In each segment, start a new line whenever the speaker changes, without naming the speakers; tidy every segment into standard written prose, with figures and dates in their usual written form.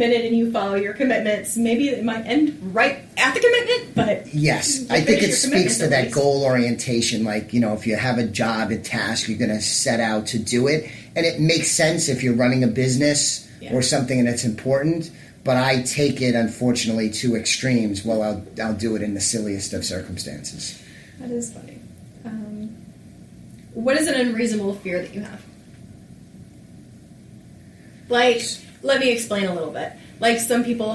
committed and you follow your commitments, maybe it might end right at the commitment, but
yes, I think it speaks to that goal orientation. Like, if you have a job, a task, you're going to set out to do it. And it makes sense if you're running a business or something that's important. But I take it, unfortunately, to extremes. Well, I'll do it in the silliest of circumstances.
That is funny. What is an unreasonable fear that you have? Like, let me explain a little bit. Like, some people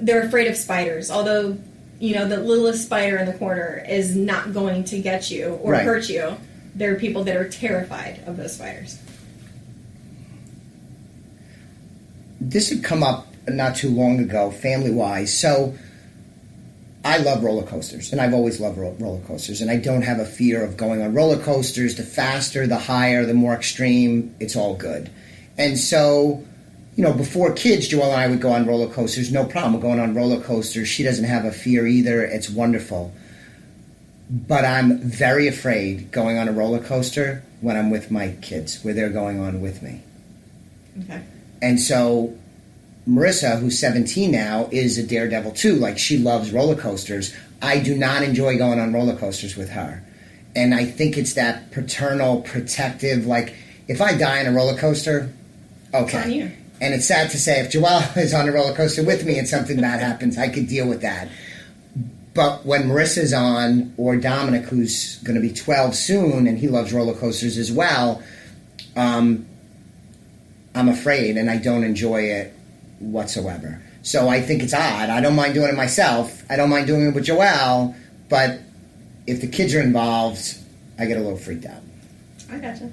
they're afraid of spiders. Although, the littlest spider in the corner is not going to get you or hurt you. There are people that are terrified of those spiders.
This had come up not too long ago, family-wise. So I love roller coasters, and I've always loved roller coasters, and I don't have a fear of going on roller coasters. The faster, the higher, the more extreme, it's all good. And so, before kids, Joelle and I would go on roller coasters, no problem. We're going on roller coasters. She doesn't have a fear either. It's wonderful. But I'm very afraid going on a roller coaster when I'm with my kids, where they're going on with me.
Okay.
And so Marissa, who's 17 now, is a daredevil too. Like, she loves roller coasters. I do not enjoy going on roller coasters with her. And I think it's that paternal, protective, like, if I die on a roller coaster, okay.
It's on you.
And it's sad to say, if Joelle is on a roller coaster with me and something bad happens, I could deal with that. But when Marissa's on, or Dominic, who's going to be 12 soon, and he loves roller coasters as well, I'm afraid, and I don't enjoy it whatsoever. So I think it's odd. I don't mind doing it myself. I don't mind doing it with Joelle, but if the kids are involved, I get a little freaked out.
I gotcha.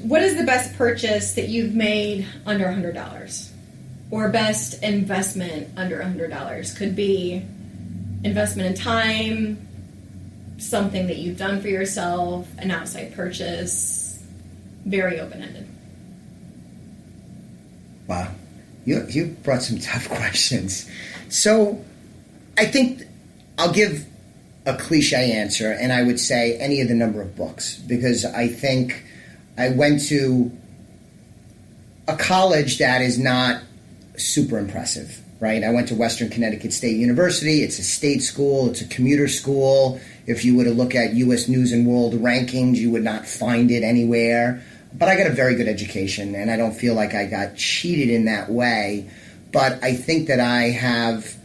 What is the best purchase that you've made under $100? Or best investment under $100? Could be investment in time, something that you've done for yourself, an outside purchase, very open-ended.
Wow. You brought some tough questions. So I think I'll give a cliche answer, and I would say any of the number of books, because I think I went to a college that is not super impressive, right? I went to Western Connecticut State University. It's a state school. It's a commuter school. If you were to look at U.S. News and World rankings, you would not find it anywhere. But I got a very good education, and I don't feel like I got cheated in that way. But I think that I have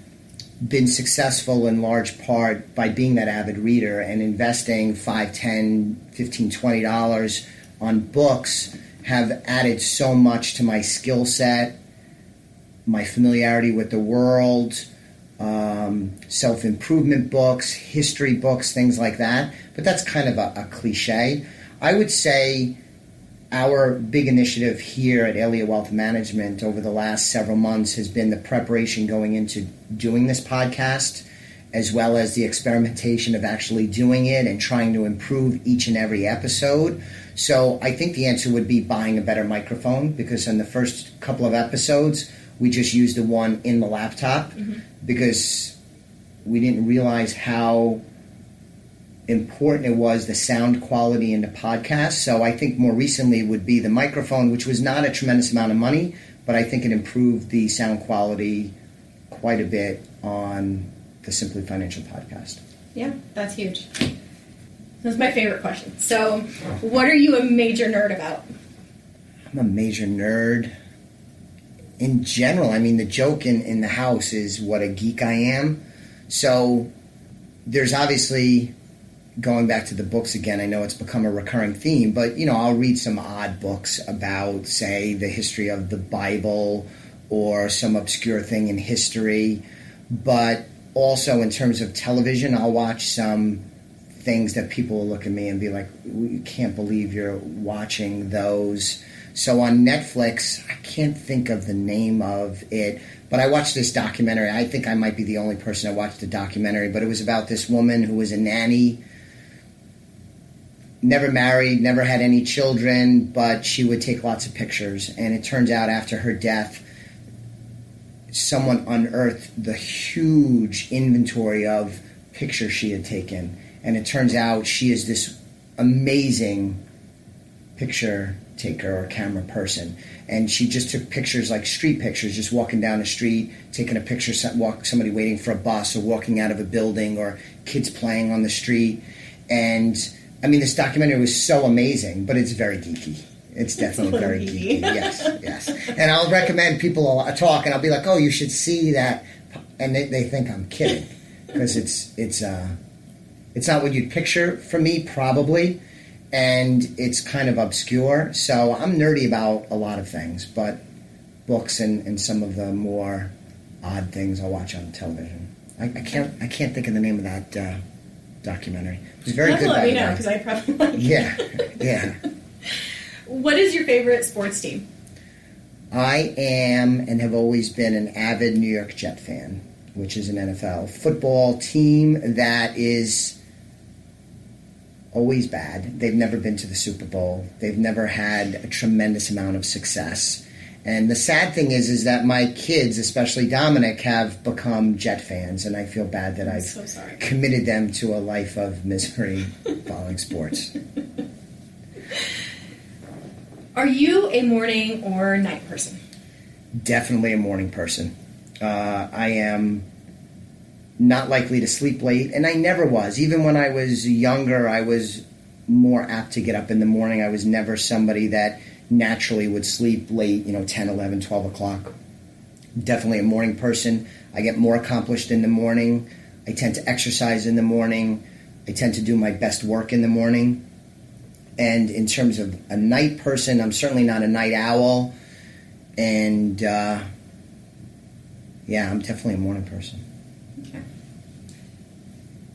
been successful in large part by being that avid reader and investing $5, $10, $15, $20 on books have added so much to my skill set, my familiarity with the world, self-improvement books, history books, things like that. But that's kind of a cliche. I would say our big initiative here at Elliott Wealth Management over the last several months has been the preparation going into doing this podcast, as well as the experimentation of actually doing it and trying to improve each and every episode. So I think the answer would be buying a better microphone, because in the first couple of episodes, we just used the one in the laptop because we didn't realize how important it was, the sound quality in the podcast. So I think more recently would be the microphone, which was not a tremendous amount of money, but I think it improved the sound quality quite a bit on the Simply Financial podcast.
Yeah, that's huge. That's my favorite question. So, what are you a major nerd about?
I'm a major nerd. In general, I mean, the joke in the house is what a geek I am. So, there's obviously, going back to the books again, I know it's become a recurring theme, but, I'll read some odd books about, say, the history of the Bible or some obscure thing in history. But also in terms of television, I'll watch some things that people will look at me and be like, we can't believe you're watching those. So on Netflix, I can't think of the name of it, but I watched this documentary. I think I might be the only person that watched the documentary, but it was about this woman who was a nanny, never married, never had any children, but she would take lots of pictures. And it turns out after her death, someone unearthed the huge inventory of pictures she had taken. And it turns out she is this amazing picture taker or camera person. And she just took pictures, like street pictures, just walking down the street, taking a picture, somebody waiting for a bus or walking out of a building or kids playing on the street. And I mean, this documentary was so amazing, but it's very geeky. It's definitely very geeky. Yes. And I'll recommend people talk, and I'll be like, oh, you should see that. And they think I'm kidding, because it's not what you'd picture from me, probably. And it's kind of obscure. So I'm nerdy about a lot of things, but books and some of the more odd things I'll watch on television. I can't think of the name of that documentary. It was very good.
Let me know, because I probably like it.
Yeah.
What is your favorite sports team?
I am and have always been an avid New York Jet fan, which is an NFL football team that is always bad. They've never been to the Super Bowl. They've never had a tremendous amount of success. And the sad thing is that my kids, especially Dominic, have become Jet fans, and I feel bad that I've committed them to a life of misery following sports.
Are you a morning or night person?
Definitely a morning person. I am not likely to sleep late, and I never was. Even when I was younger, I was more apt to get up in the morning. I was never somebody that naturally would sleep late, 10, 11, 12 o'clock. Definitely a morning person. I get more accomplished in the morning. I tend to exercise in the morning. I tend to do my best work in the morning. And in terms of a night person, I'm certainly not a night owl. And, I'm definitely a morning person.
Okay.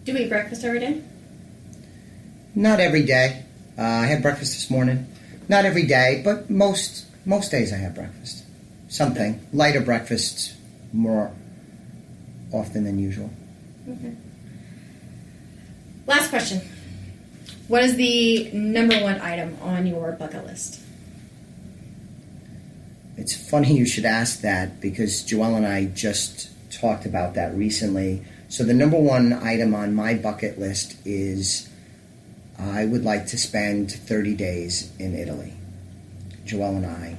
Do you eat breakfast every day?
Not every day. I had breakfast this morning. Not every day, but most days I have breakfast. Something. Lighter breakfast more often than usual.
Okay. Last question. What is the number one item on your bucket list?
It's funny you should ask that, because Joelle and I just talked about that recently. So the number one item on my bucket list is I would like to spend 30 days in Italy. Joelle and I,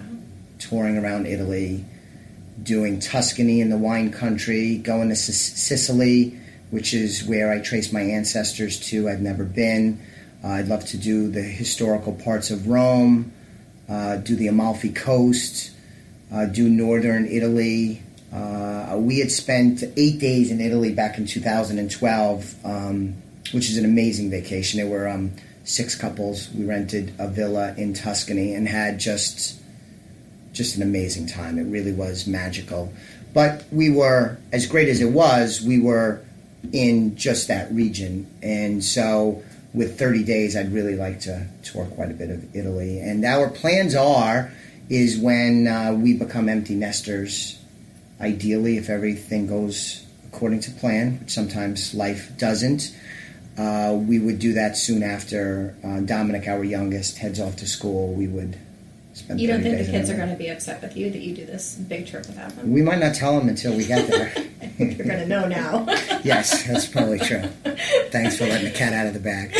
touring around Italy, doing Tuscany in the wine country, going to Sicily, which is where I trace my ancestors to. I've never been. I'd love to do the historical parts of Rome, do the Amalfi Coast, do northern Italy. We had spent 8 days in Italy back in 2012, which is an amazing vacation. There were 6 couples. We rented a villa in Tuscany and had just an amazing time. It really was magical. But we were, as great as it was, we were in just that region. And so with 30 days, I'd really like to tour quite a bit of Italy. And our plans is when we become empty nesters, ideally, if everything goes according to plan, which sometimes life doesn't, we would do that soon after Dominic, our youngest, heads off to school. We would spend 30 days.
You don't think the kids are going to be upset with you that you do this big trip without them?
We might not tell them until we get there.
I think you're going to know now.
Yes, that's probably true. Thanks for letting the cat out of the bag.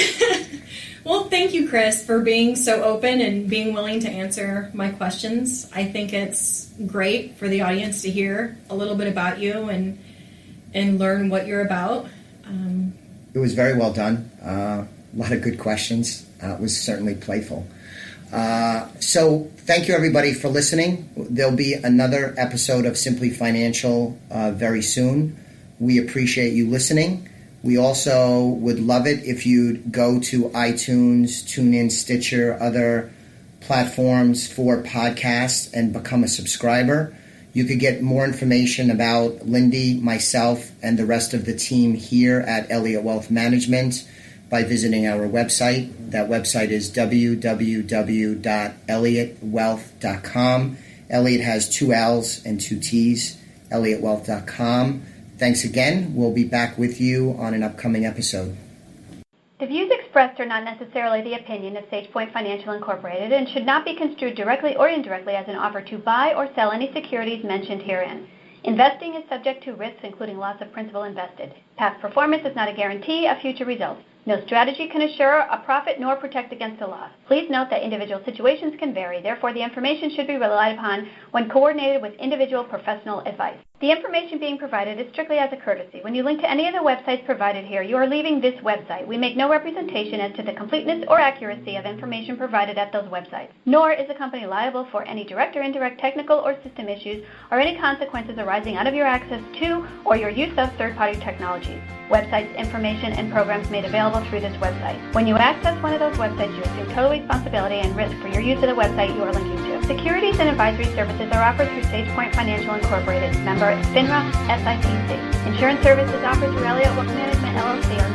Well, thank you, Chris, for being so open and being willing to answer my questions. I think it's great for the audience to hear a little bit about you and learn what you're about.
It was very well done. A lot of good questions. It was certainly playful. So thank you, everybody, for listening. There'll be another episode of Simply Financial very soon. We appreciate you listening. We also would love it if you'd go to iTunes, TuneIn, Stitcher, other platforms for podcasts and become a subscriber. You could get more information about Lindy, myself, and the rest of the team here at Elliott Wealth Management by visiting our website. That website is www.elliottwealth.com. Elliott has 2 L's and 2 T's, elliottwealth.com. Thanks again. We'll be back with you on an upcoming episode.
The views expressed are not necessarily the opinion of SagePoint Financial Incorporated and should not be construed directly or indirectly as an offer to buy or sell any securities mentioned herein. Investing is subject to risks, including loss of principal invested. Past performance is not a guarantee of future results. No strategy can assure a profit nor protect against a loss. Please note that individual situations can vary. Therefore, the information should be relied upon when coordinated with individual professional advice. The information being provided is strictly as a courtesy. When you link to any of the websites provided here, you are leaving this website. We make no representation as to the completeness or accuracy of information provided at those websites, nor is the company liable for any direct or indirect technical or system issues or any consequences arising out of your access to or your use of third-party technologies, websites, information, and programs made available through this website. When you access one of those websites, you assume total responsibility and risk for your use of the website you are linking to. Securities and advisory services are offered through SagePoint Financial Incorporated, member FINRA, SIPC. Insurance services offered through Elliott Wealth Management LLC are